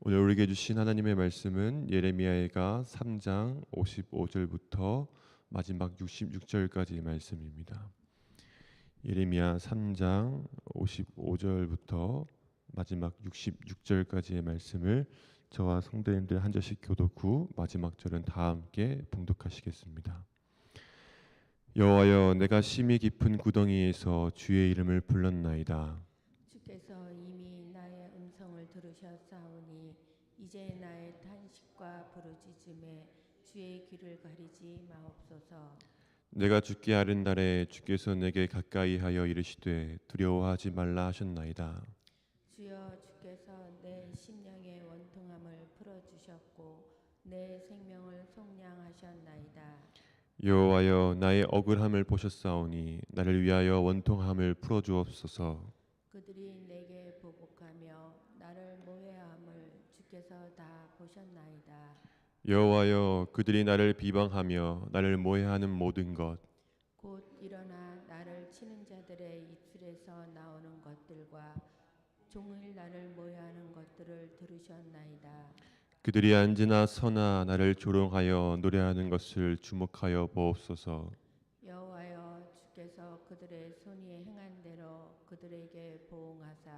오늘 우리에게 주신 하나님의 말씀은 예레미야가 3장 55절부터 마지막 66절까지의 말씀입니다. 예레미야 3장 55절부터 마지막 66절까지의 말씀을 저와 성도님들 한 절씩 교독 후 마지막 절은 다 함께 봉독하시겠습니다. 여호와여, 내가 심히 깊은 구덩이에서 주의 이름을 불렀나이다. 주께서 이미 나의 음성을 들으셨사오니 이제 나의 탄식과 부르짖음에 주의 귀를 가리지 마옵소서. 내가 죽게 하는 날에 주께서 내게 가까이하여 이르시되 두려워하지 말라 하셨나이다. 주여, 주께서 내 심령의 원통함을 풀어주셨고 내 생명을 속량하셨나이다. 여호와여, 나의 억울함을 보셨사오니 나를 위하여 원통함을 풀어주옵소서. 그들이 내게 보복하며 나를 모해함을 주께서 다 보셨나이다. 여호와여, 그들이 나를 비방하며 나를 모해하는 모든 것, 곧 일어나 나를 치는 자들의 입술에서 나오는 것들과 종일 나를 모해하는 것들을 들으셨나이다. 그들이 앉으나 서나 나를 조롱하여 노래하는 것을 주목하여 보옵소서. 여호와여, 주께서 그들의 손이 행한 대로 그들에게 보응하사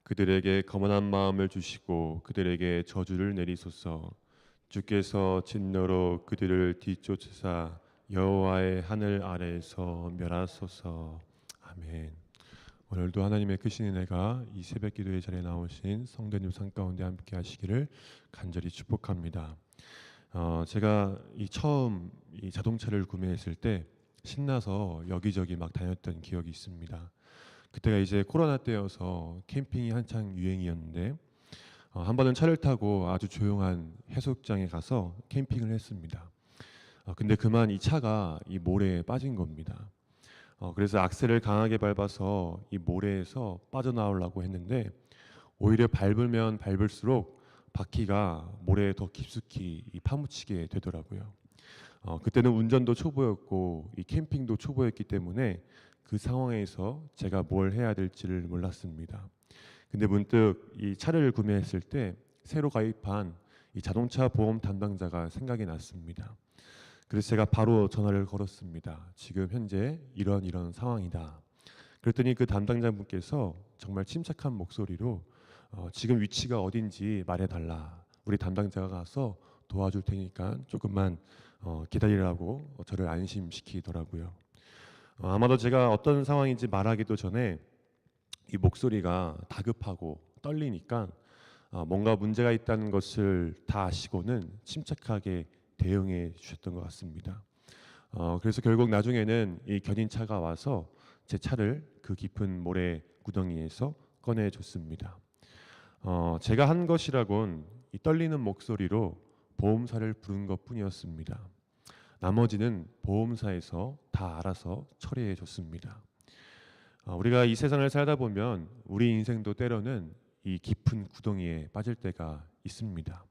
그들에게 거만한 마음을 주시고 그들에게 저주를 내리소서. 주께서 진노로 그들을 뒤쫓으사 여호와의 하늘 아래에서 멸하소서. 아멘. 오늘도 하나님의 크신 은혜가 이 새벽 기도의 자리에 나오신 성도님 상 가운데 함께 하시기를 간절히 축복합니다. 제가 처음 이 자동차를 구매했을 때 신나서 여기저기 막 다녔던 기억이 있습니다. 그때가 이제 코로나 때여서 캠핑이 한창 유행이었는데 한 번은 차를 타고 아주 조용한 해수욕장에 가서 캠핑을 했습니다. 근데 그만 이 차가 이 모래에 빠진 겁니다. 그래서 악셀을 강하게 밟아서 이 모래에서 빠져나오려고 했는데 오히려 밟으면 밟을수록 바퀴가 모래에 더 깊숙이 파묻히게 되더라고요. 그때는 운전도 초보였고 이 캠핑도 초보였기 때문에 그 상황에서 제가 뭘 해야 될지를 몰랐습니다. 근데 문득 이 차를 구매했을 때 새로 가입한 이 자동차 보험 담당자가 생각이 났습니다. 그래서 제가 바로 전화를 걸었습니다. 지금 현재 이런 상황이다. 그랬더니 그 담당자분께서 정말 침착한 목소리로 지금 위치가 어딘지 말해달라. 우리 담당자가 가서 도와줄 테니까 조금만 기다리라고 저를 안심시키더라고요. 아마도 제가 어떤 상황인지 말하기도 전에 이 목소리가 다급하고 떨리니까 뭔가 문제가 있다는 것을 다 아시고는 침착하게 대응해 주셨던 것 같습니다. 그래서 결국 나중에는 이 견인차가 와서 제 차를 그 깊은 모래 구덩이에서 꺼내 줬습니다. 제가 한 것이라곤 이 떨리는 목소리로 보험사를 부른 것뿐이었습니다. 나머지는 보험사에서 다 알아서 처리해 줬습니다. 우리가 이 세상을 살다 보면 우리 인생도 때로는 이 깊은 구덩이에 빠질 때가 있습니다.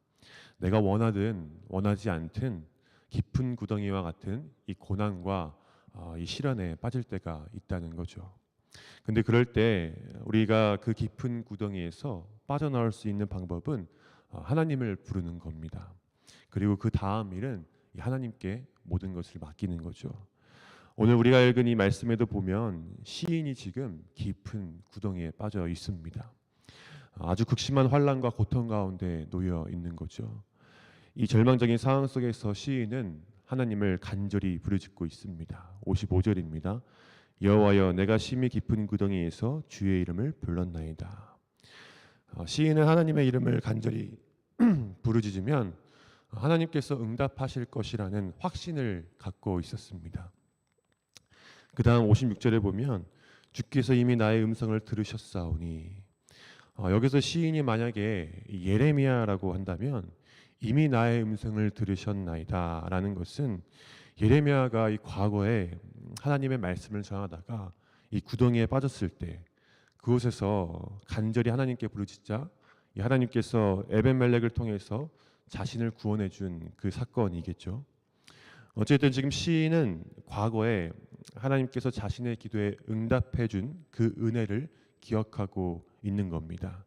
내가 원하든 원하지 않든 깊은 구덩이와 같은 이 고난과 이 시련에 빠질 때가 있다는 거죠. 근데 그럴 때 우리가 그 깊은 구덩이에서 빠져나올 수 있는 방법은 하나님을 부르는 겁니다. 그리고 그 다음 일은 이 하나님께 모든 것을 맡기는 거죠. 오늘 우리가 읽은 이 말씀에도 보면 시인이 지금 깊은 구덩이에 빠져 있습니다. 아주 극심한 환난과 고통 가운데 놓여 있는 거죠. 이 절망적인 상황 속에서 시인은 하나님을 간절히 부르짖고 있습니다. 55절입니다. 여호와여, 내가 심히 깊은 구덩이에서 주의 이름을 불렀나이다. 시인은 하나님의 이름을 간절히 부르짖으면 하나님께서 응답하실 것이라는 확신을 갖고 있었습니다. 그 다음 56절에 보면 주께서 이미 나의 음성을 들으셨사오니, 여기서 시인이 만약에 예레미야라고 한다면 이미 나의 음성을 들으셨나이다 라는 것은 예레미야가 이 과거에 하나님의 말씀을 전하다가 이 구덩이에 빠졌을 때 그곳에서 간절히 하나님께 부르짖자 이 하나님께서 에벤멜렉을 통해서 자신을 구원해 준 그 사건이겠죠. 어쨌든 지금 시인은 과거에 하나님께서 자신의 기도에 응답해 준 그 은혜를 기억하고 있는 겁니다.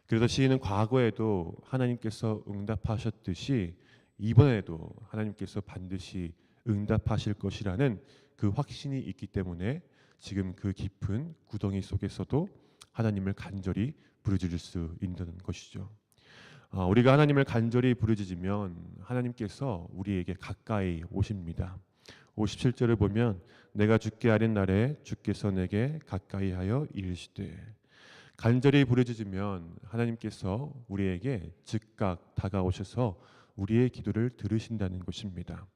그래서 시인은 과거에도 하나님께서 응답하셨듯이 이번에도 하나님께서 반드시 응답하실 것이라는 그 확신이 있기 때문에 지금 그 깊은 구덩이 속에서도 하나님을 간절히 부르짖을 수 있는 것이죠. 우리가 하나님을 간절히 부르짖으면 하나님께서 우리에게 가까이 오십니다. 57절을 보면 내가 죽게 하는 날에 주께서 내게 가까이 하여 이르시되, 간절히 부르짖으면 하나님께서 우리에게 즉각 다가오셔서 우리의 기도를 들으신다는 것입니다.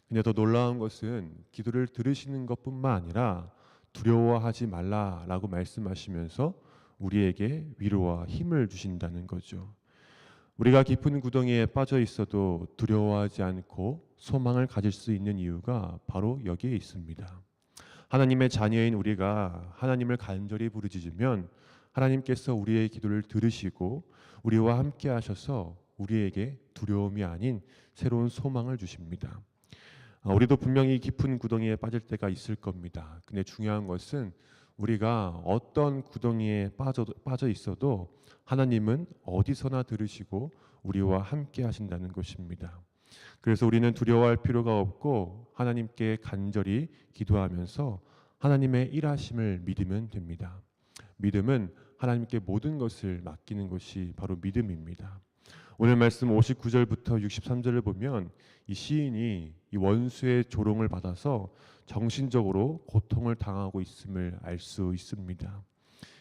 근데 더 놀라운 것은 기도를 들으시는 것뿐만 아니라 두려워하지 말라라고 말씀하시면서 우리에게 위로와 힘을 주신다는 거죠. 우리가 깊은 구덩이에 빠져 있어도 두려워하지 않고 소망을 가질 수 있는 이유가 바로 여기에 있습니다. 하나님의 자녀인 우리가 하나님을 간절히 부르짖으면 하나님께서 우리의 기도를 들으시고 우리와 함께 하셔서 우리에게 두려움이 아닌 새로운 소망을 주십니다. 우리도 분명히 깊은 구덩이에 빠질 때가 있을 겁니다. 근데 중요한 것은 우리가 어떤 구덩이에 빠져 있어도 하나님은 어디서나 들으시고 우리와 함께 하신다는 것입니다. 그래서 우리는 두려워할 필요가 없고 하나님께 간절히 기도하면서 하나님의 일하심을 믿으면 됩니다. 믿음은 하나님께 모든 것을 맡기는 것이 바로 믿음입니다. 오늘 말씀 59절부터 63절을 보면 이 시인이 이 원수의 조롱을 받아서 정신적으로 고통을 당하고 있음을 알 수 있습니다.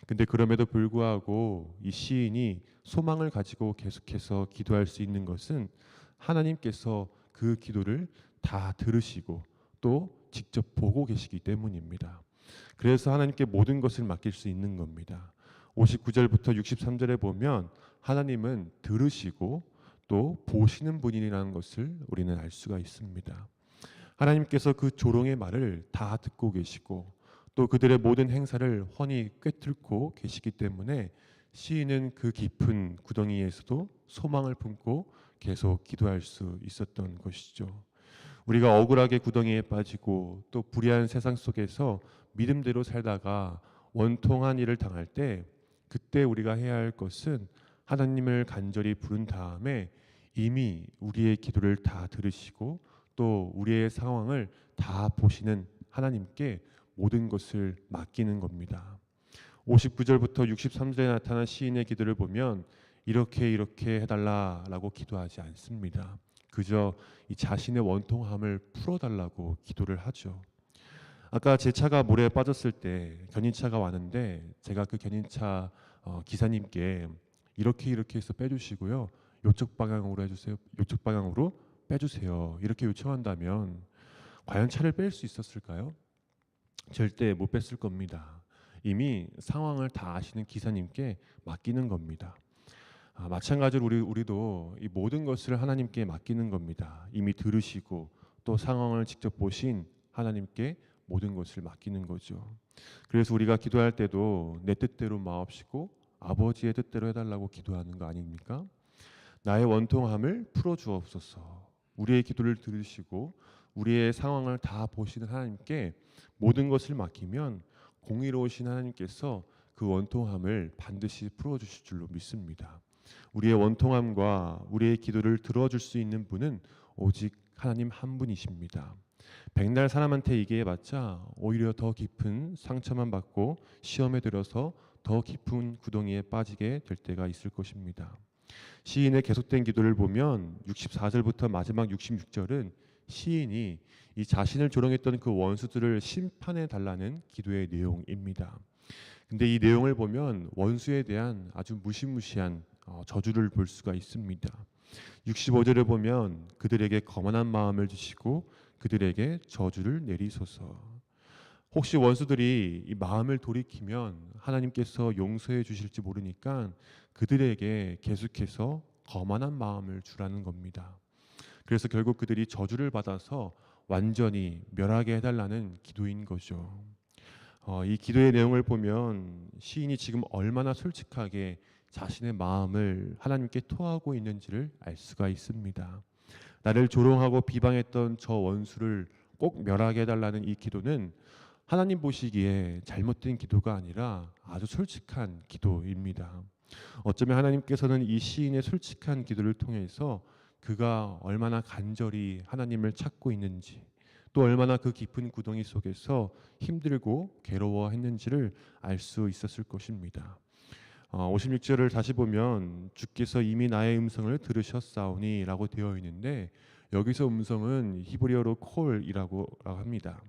근데 그럼에도 불구하고 이 시인이 소망을 가지고 계속해서 기도할 수 있는 것은 하나님께서 그 기도를 다 들으시고 또 직접 보고 계시기 때문입니다. 그래서 하나님께 모든 것을 맡길 수 있는 겁니다. 59절부터 63절에 보면 하나님은 들으시고 또 보시는 분이라는 것을 우리는 알 수가 있습니다. 하나님께서 그 조롱의 말을 다 듣고 계시고 또 그들의 모든 행사를 훤히 꿰뚫고 계시기 때문에 시인은 그 깊은 구덩이에서도 소망을 품고 계속 기도할 수 있었던 것이죠. 우리가 억울하게 구덩이에 빠지고 또 불의한 세상 속에서 믿음대로 살다가 원통한 일을 당할 때 그때 우리가 해야 할 것은 하나님을 간절히 부른 다음에 이미 우리의 기도를 다 들으시고 또 우리의 상황을 다 보시는 하나님께 모든 것을 맡기는 겁니다. 59절부터 63절에 나타난 시인의 기도를 보면 이렇게 해달라라고 기도하지 않습니다. 그저 이 자신의 원통함을 풀어달라고 기도를 하죠. 아까 제 차가 물에 빠졌을 때 견인차가 왔는데 제가 그 견인차 기사님께 이렇게 해서 빼주시고요. 이쪽 방향으로 해주세요. 이쪽 방향으로 빼주세요. 이렇게 요청한다면 과연 차를 뺄 수 있었을까요? 절대 못 뺐을 겁니다. 이미 상황을 다 아시는 기사님께 맡기는 겁니다. 마찬가지로 우리도 이 모든 것을 하나님께 맡기는 겁니다. 이미 들으시고 또 상황을 직접 보신 하나님께 모든 것을 맡기는 거죠. 그래서 우리가 기도할 때도 내 뜻대로 마옵시고 아버지의 뜻대로 해달라고 기도하는 거 아닙니까? 나의 원통함을 풀어주옵소서. 우리의 기도를 들으시고 우리의 상황을 다 보시는 하나님께 모든 것을 맡기면 공의로우신 하나님께서 그 원통함을 반드시 풀어주실 줄로 믿습니다. 우리의 원통함과 우리의 기도를 들어줄 수 있는 분은 오직 하나님 한 분이십니다. 백날 사람한테 얘기해봤자 오히려 더 깊은 상처만 받고 시험에 들어서 더 깊은 구덩이에 빠지게 될 때가 있을 것입니다. 시인의 계속된 기도를 보면 64절부터 마지막 66절은 시인이 이 자신을 조롱했던 그 원수들을 심판해 달라는 기도의 내용입니다. 근데 이 내용을 보면 원수에 대한 아주 무시무시한 저주를 볼 수가 있습니다. 65절을 보면 그들에게 거만한 마음을 주시고 그들에게 저주를 내리소서. 혹시 원수들이 이 마음을 돌이키면 하나님께서 용서해 주실지 모르니까 그들에게 계속해서 거만한 마음을 주라는 겁니다. 그래서 결국 그들이 저주를 받아서 완전히 멸하게 해달라는 기도인 거죠. 이 기도의 내용을 보면 시인이 지금 얼마나 솔직하게 자신의 마음을 하나님께 토하고 있는지를 알 수가 있습니다. 나를 조롱하고 비방했던 저 원수를 꼭 멸하게 해달라는 이 기도는 하나님 보시기에 잘못된 기도가 아니라 아주 솔직한 기도입니다. 어쩌면 하나님께서는 이 시인의 솔직한 기도를 통해서 그가 얼마나 간절히 하나님을 찾고 있는지, 또 얼마나 그 깊은 구덩이 속에서 힘들고 괴로워했는지를 알 수 있었을 것입니다. 56절을 다시 보면 주께서 이미 나의 음성을 들으셨사오니라고 되어 있는데, 여기서 음성은 히브리어로 콜이라고 합니다.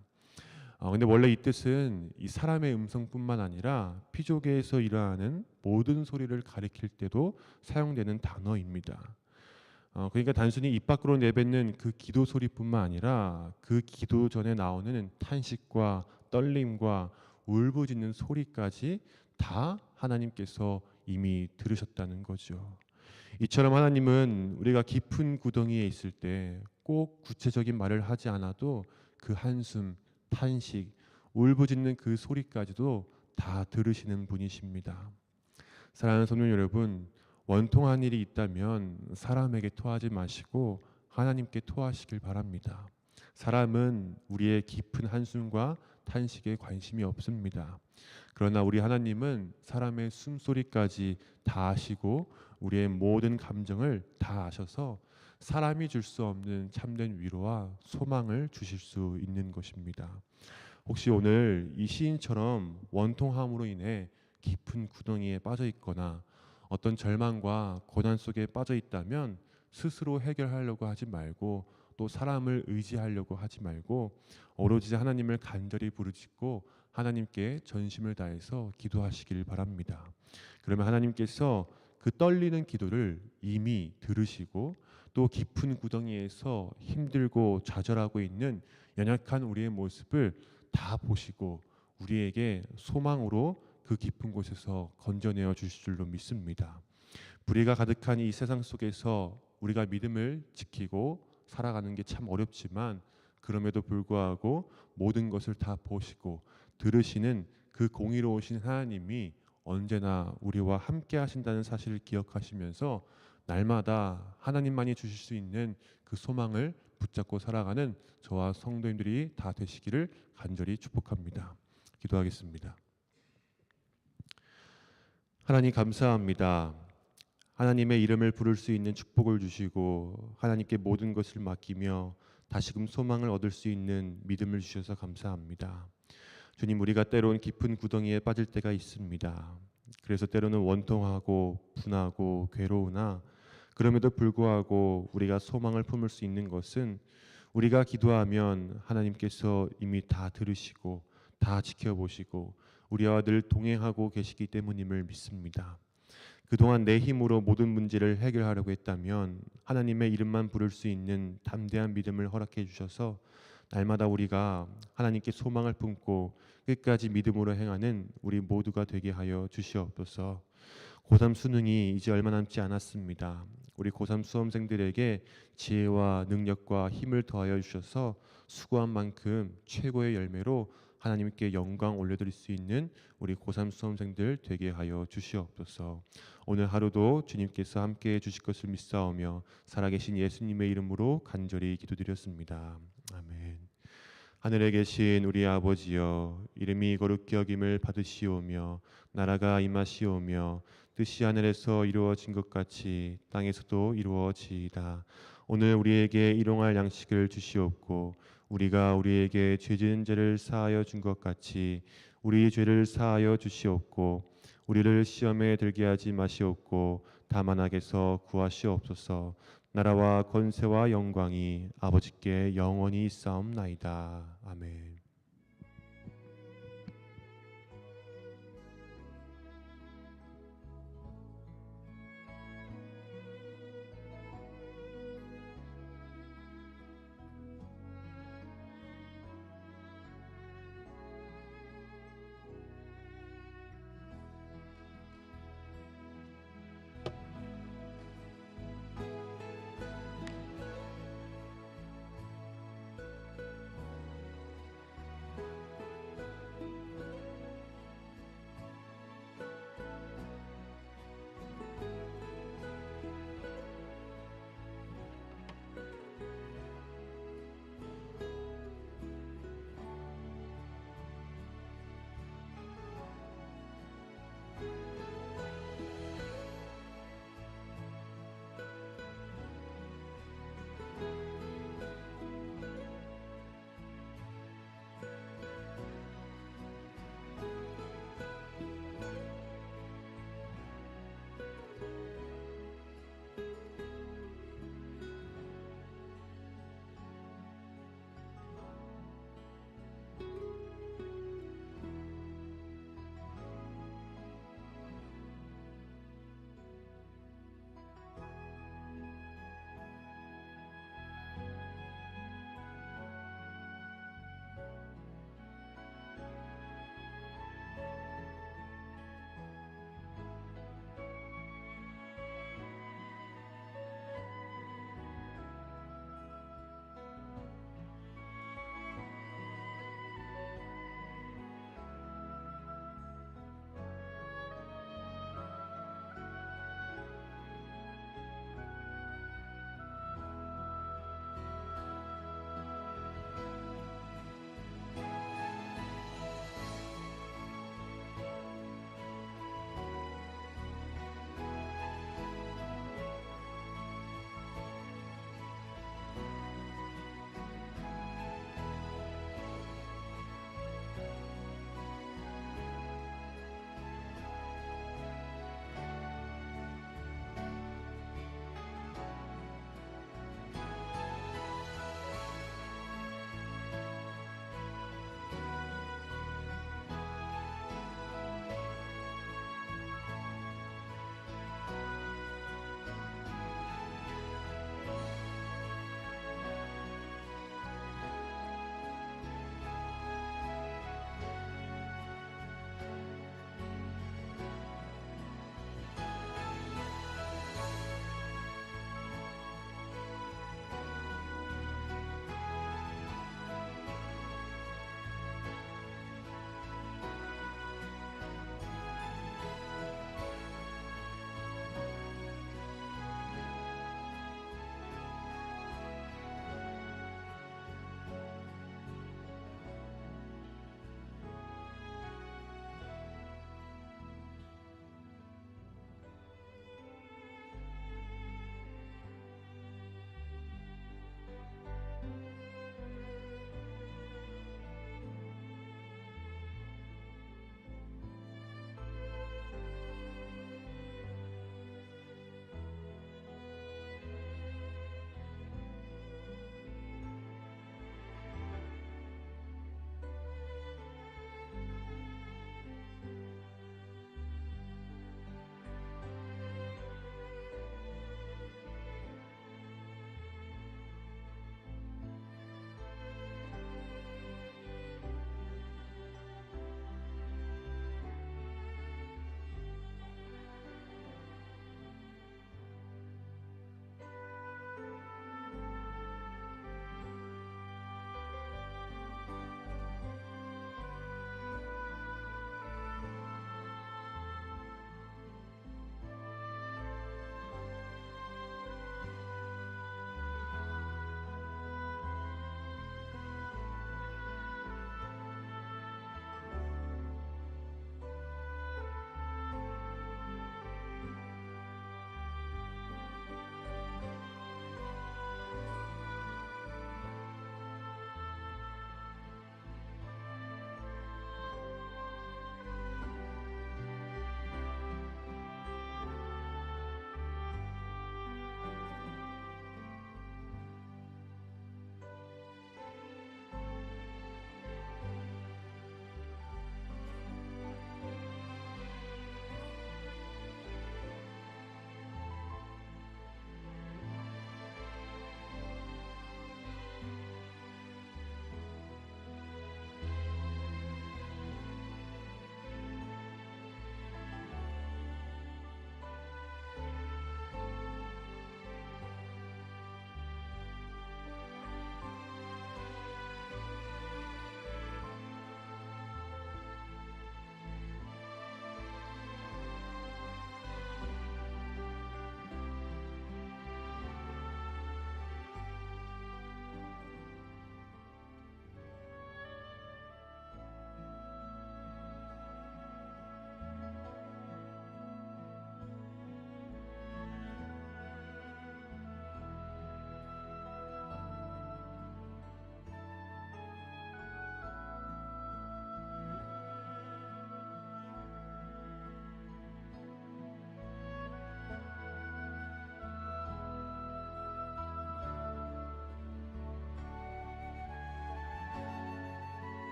근데 원래 이 뜻은 이 사람의 음성뿐만 아니라 피조계에서 일어나는 모든 소리를 가리킬 때도 사용되는 단어입니다. 그러니까 단순히 입 밖으로 내뱉는 그 기도 소리뿐만 아니라 그 기도 전에 나오는 탄식과 떨림과 울부짖는 소리까지 다 하나님께서 이미 들으셨다는 거죠. 이처럼 하나님은 우리가 깊은 구덩이에 있을 때 꼭 구체적인 말을 하지 않아도 그 한숨, 탄식, 울부짖는 그 소리까지도 다 들으시는 분이십니다. 사랑하는 성도 여러분, 원통한 일이 있다면 사람에게 토하지 마시고 하나님께 토하시길 바랍니다. 사람은 우리의 깊은 한숨과 탄식에 관심이 없습니다. 그러나 우리 하나님은 사람의 숨소리까지 다 아시고 우리의 모든 감정을 다 아셔서 사람이 줄 수 없는 참된 위로와 소망을 주실 수 있는 것입니다. 혹시 오늘 이 시인처럼 원통함으로 인해 깊은 구덩이에 빠져 있거나 어떤 절망과 고난 속에 빠져 있다면 스스로 해결하려고 하지 말고, 또 사람을 의지하려고 하지 말고 오로지 하나님을 간절히 부르짖고 하나님께 전심을 다해서 기도하시길 바랍니다. 그러면 하나님께서 그 떨리는 기도를 이미 들으시고, 또 깊은 구덩이에서 힘들고 좌절하고 있는 연약한 우리의 모습을 다 보시고 우리에게 소망으로 그 깊은 곳에서 건져내어 주실 줄로 믿습니다. 불의가 가득한 이 세상 속에서 우리가 믿음을 지키고 살아가는 게 참 어렵지만, 그럼에도 불구하고 모든 것을 다 보시고 들으시는 그 공의로우신 하나님이 언제나 우리와 함께 하신다는 사실을 기억하시면서 날마다 하나님만이 주실 수 있는 그 소망을 붙잡고 살아가는 저와 성도님들이 다 되시기를 간절히 축복합니다. 기도하겠습니다. 하나님 감사합니다. 하나님의 이름을 부를 수 있는 축복을 주시고 하나님께 모든 것을 맡기며 다시금 소망을 얻을 수 있는 믿음을 주셔서 감사합니다. 주님, 우리가 때론 깊은 구덩이에 빠질 때가 있습니다. 그래서 때로는 원통하고 분하고 괴로우나, 그럼에도 불구하고 우리가 소망을 품을 수 있는 것은 우리가 기도하면 하나님께서 이미 다 들으시고 다 지켜보시고 우리와 늘 동행하고 계시기 때문임을 믿습니다. 그동안 내 힘으로 모든 문제를 해결하려고 했다면 하나님의 이름만 부를 수 있는 담대한 믿음을 허락해 주셔서 날마다 우리가 하나님께 소망을 품고 끝까지 믿음으로 행하는 우리 모두가 되게 하여 주시옵소서. 고3 수능이 이제 얼마 남지 않았습니다. 우리 고3 수험생들에게 지혜와 능력과 힘을 더하여 주셔서 수고한 만큼 최고의 열매로 하나님께 영광 올려드릴 수 있는 우리 고3 수험생들 되게 하여 주시옵소서. 오늘 하루도 주님께서 함께해 주실 것을 믿사오며 살아계신 예수님의 이름으로 간절히 기도드렸습니다. 아멘. 하늘에 계신 우리 아버지여, 이름이 거룩히 여김을 받으시오며 나라가 임하시오며 뜻이 하늘에서 이루어진 것 같이 땅에서도 이루어지이다. 오늘 우리에게 일용할 양식을 주시옵고 우리가 우리에게 죄 지은 죄를 사하여 준 것 같이 우리 죄를 사하여 주시옵고 우리를 시험에 들게 하지 마시옵고 다만 악에서 구하시옵소서. 나라와 권세와 영광이 아버지께 영원히 있사옵나이다. 아멘.